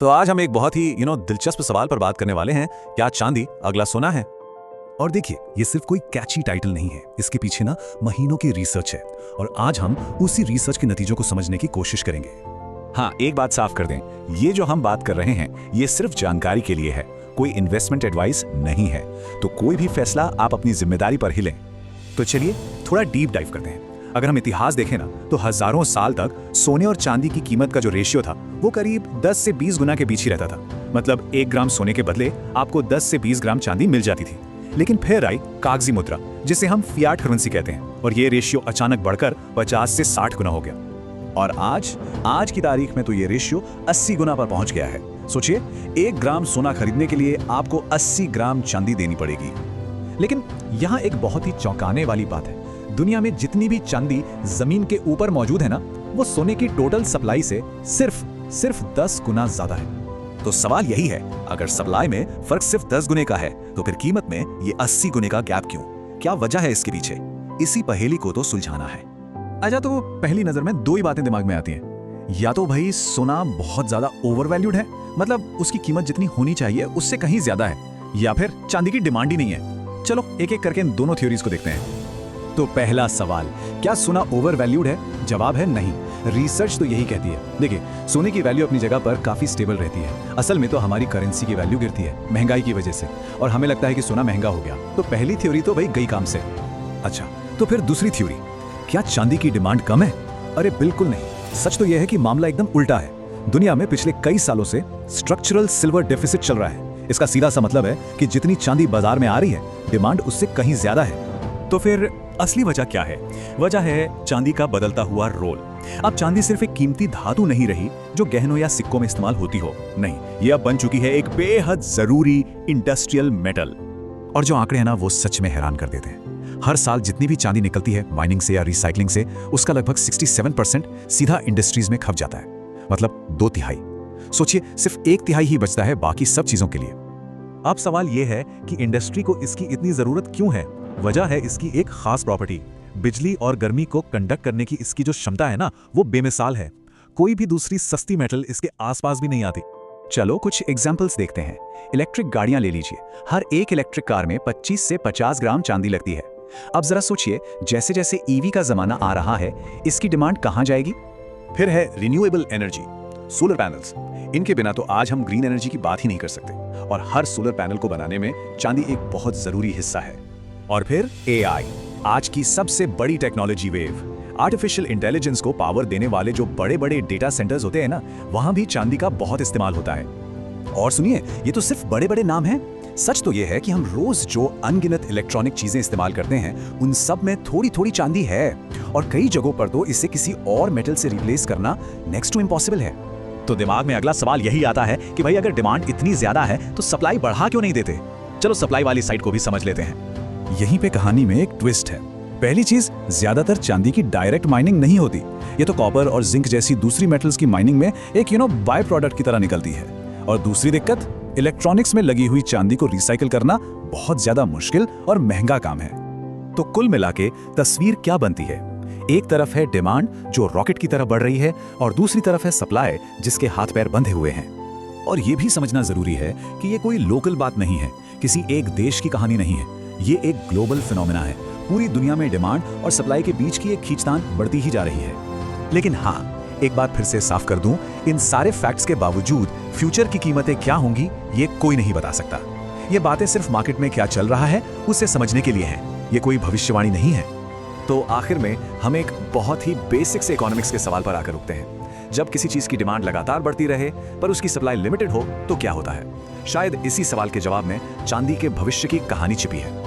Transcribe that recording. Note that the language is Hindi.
तो आज हम एक बहुत ही दिलचस्प सवाल पर बात करने वाले हैं। क्या चांदी अगला सोना है? और देखिए, ये सिर्फ कोई कैची टाइटल नहीं है, इसके पीछे ना महीनों की रिसर्च है और आज हम उसी रिसर्च के नतीजों को समझने की कोशिश करेंगे। हाँ, एक बात साफ कर दें, ये जो हम बात कर रहे हैं ये सिर्फ जानकारी के लिए है, कोई इन्वेस्टमेंट एडवाइस नहीं है, तो कोई भी फैसला आप अपनी जिम्मेदारी पर ही लें। तो चलिए थोड़ा डीप डाइव करते हैं। अगर हम इतिहास देखें ना, तो हजारों साल तक सोने और चांदी की कीमत का जो रेशियो था वो करीब 10 से 20 गुना के बीच ही रहता था। मतलब 1 ग्राम सोने के बदले आपको 10 से 20 ग्राम चांदी मिल जाती थी। लेकिन फिर आई कागजी मुद्रा, जिसे हम फियाट करेंसी कहते हैं, और ये रेशियो अचानक बढ़कर 50 से 60 गुना हो गया। और आज की तारीख में तो ये रेशियो 80 गुना पर पहुंच गया है। सोचिए, 1 ग्राम सोना खरीदने के लिए आपको 80 ग्राम चांदी देनी पड़ेगी। लेकिन यहाँ एक बहुत ही चौंकाने वाली बात है, दुनिया में जितनी भी चांदी जमीन के ऊपर मौजूद है ना, वो सोने की टोटल सप्लाई से सिर्फ 10 गुना ज्यादा है। तो सवाल यही है, अगर सप्लाई में फर्क सिर्फ 10 गुने का है तो फिर कीमत में ये 80 गुने का गैप क्यों? क्या वजह है इसके पीछे? इसी पहेली को तो सुलझाना है। अच्छा, तो पहली नजर में 2 ही बातें दिमाग में आती हैं। या तो भाई सोना बहुत ज्यादा ओवरवैल्यूड है, मतलब उसकी कीमत जितनी होनी चाहिए उससे कहीं ज्यादा है, या फिर चांदी की डिमांड ही नहीं है। चलो एक एक करके इन दोनों थ्योरीज को देखते हैं। तो पहला सवाल, क्या सोना ओवरवैल्यूड है? जवाब है नहीं। रिसर्च तो यही कहती है। देखिए, सोने की वैल्यू अपनी जगह पर काफी स्टेबल रहती है। असल में तो हमारी करेंसी की वैल्यू गिरती है महंगाई की वजह से, और हमें लगता है कि सोना महंगा हो गया। तो पहली थ्योरी तो भाई गई काम से। अच्छा, तो फिर दूसरी थ्योरी, क्या चांदी की डिमांड कम है? अरे बिल्कुल नहीं। सच तो यह है कि मामला एकदम उल्टा है। दुनिया में पिछले कई सालों से स्ट्रक्चरल सिल्वर डेफिसिट चल रहा है। इसका सीधा सा मतलब है कि जितनी चांदी बाजार में आ रही है, डिमांड उससे कहीं ज्यादा है। तो फिर असली वजह क्या है? वजह है चांदी का बदलता हुआ रोल। अब चांदी सिर्फ एक कीमती धातु नहीं रही जो गहनों या सिक्कों में इस्तेमाल होती हो। नहीं, यह अब बन चुकी है एक बेहद जरूरी इंडस्ट्रियल मेटल। और जो आंकड़े हैं ना, वो सच में हैरान कर देते हैं। हर साल जितनी भी चांदी निकलती है माइनिंग से या रिसाइकलिंग से, उसका लगभग 67% सीधा इंडस्ट्रीज में खप जाता है। मतलब 2/3। सोचिए, सिर्फ 1/3 ही बचता है बाकी सब चीजों के लिए। अब सवाल यह है कि इंडस्ट्री को इसकी इतनी जरूरत क्यों है? वजह है इसकी एक खास प्रॉपर्टी। बिजली और गर्मी को कंडक्ट करने की इसकी जो क्षमता है ना, वो बेमिसाल है। कोई भी दूसरी सस्ती मेटल इसके आसपास भी नहीं आती। चलो कुछ एग्जांपल्स देखते हैं। इलेक्ट्रिक गाड़ियां ले लीजिए। हर एक इलेक्ट्रिक कार में 25 से 50 ग्राम चांदी लगती है। अब जरा सोचिए, जैसे जैसे ईवी का जमाना आ रहा है, इसकी डिमांड कहां जाएगी? फिर है रिन्यूएबल एनर्जी, सोलर पैनल्स। इनके बिना तो आज हम ग्रीन एनर्जी की बात ही नहीं कर सकते, और हर सोलर पैनल को बनाने में चांदी एक बहुत जरूरी हिस्सा है। और फिर एआई, आज की सबसे बड़ी टेक्नोलॉजी वेव। आर्टिफिशियल इंटेलिजेंस को पावर देने वाले जो बड़े बड़े डेटा सेंटर्स होते हैं ना, वहां भी चांदी का बहुत इस्तेमाल होता है। और सुनिए, ये तो सिर्फ बड़े बड़े नाम हैं। सच तो ये है कि हम रोज जो अनगिनत इलेक्ट्रॉनिक चीजें इस्तेमाल करते हैं, उन सब में थोड़ी थोड़ी चांदी है, और कई जगहों पर तो इसे किसी और मेटल से रिप्लेस करना नेक्स्ट टू इम्पॉसिबल है। तो दिमाग में अगला सवाल यही आता है कि भाई अगर डिमांड इतनी ज्यादा है तो सप्लाई बढ़ा क्यों नहीं देते? चलो सप्लाई वाली साइड को भी समझ लेते हैं। यहीं पे कहानी में एक ट्विस्ट है। पहली चीज, ज्यादातर चांदी की डायरेक्ट माइनिंग नहीं होती। ये तो कॉपर और जिंक जैसी दूसरी मेटल्स की माइनिंग में एक बाय प्रोडक्ट की तरह निकलती है। और दूसरी दिक्कत, इलेक्ट्रॉनिक्स में लगी हुई चांदी को रिसाइकिल करना बहुत ज्यादा मुश्किल और महंगा काम है। तो कुल मिला के तस्वीर क्या बनती है? एक तरफ है डिमांड जो रॉकेट की तरह बढ़ रही है, और दूसरी तरफ है सप्लाई जिसके हाथ पैर बंधे हुए हैं। और ये भी समझना जरूरी है कि ये कोई लोकल बात नहीं है, किसी एक देश की कहानी नहीं है। ये एक ग्लोबल फिनोमेना है। पूरी दुनिया में डिमांड और सप्लाई के बीच की एक खींचतान बढ़ती ही जा रही है। लेकिन हाँ, एक बात फिर से साफ कर दूं, इन सारे फैक्ट्स के बावजूद फ्यूचर की कीमतें क्या होंगी ये कोई नहीं बता सकता। ये बातें सिर्फ मार्केट में क्या चल रहा है उसे समझने के लिए हैं। ये कोई भविष्यवाणी नहीं है। तो आखिर में हम एक बहुत ही बेसिक से इकोनॉमिक्स के सवाल पर आकर रुकते हैं। जब किसी चीज की डिमांड लगातार बढ़ती रहे पर उसकी सप्लाई लिमिटेड हो तो क्या होता है? शायद इसी सवाल के जवाब में चांदी के भविष्य की कहानी छिपी है।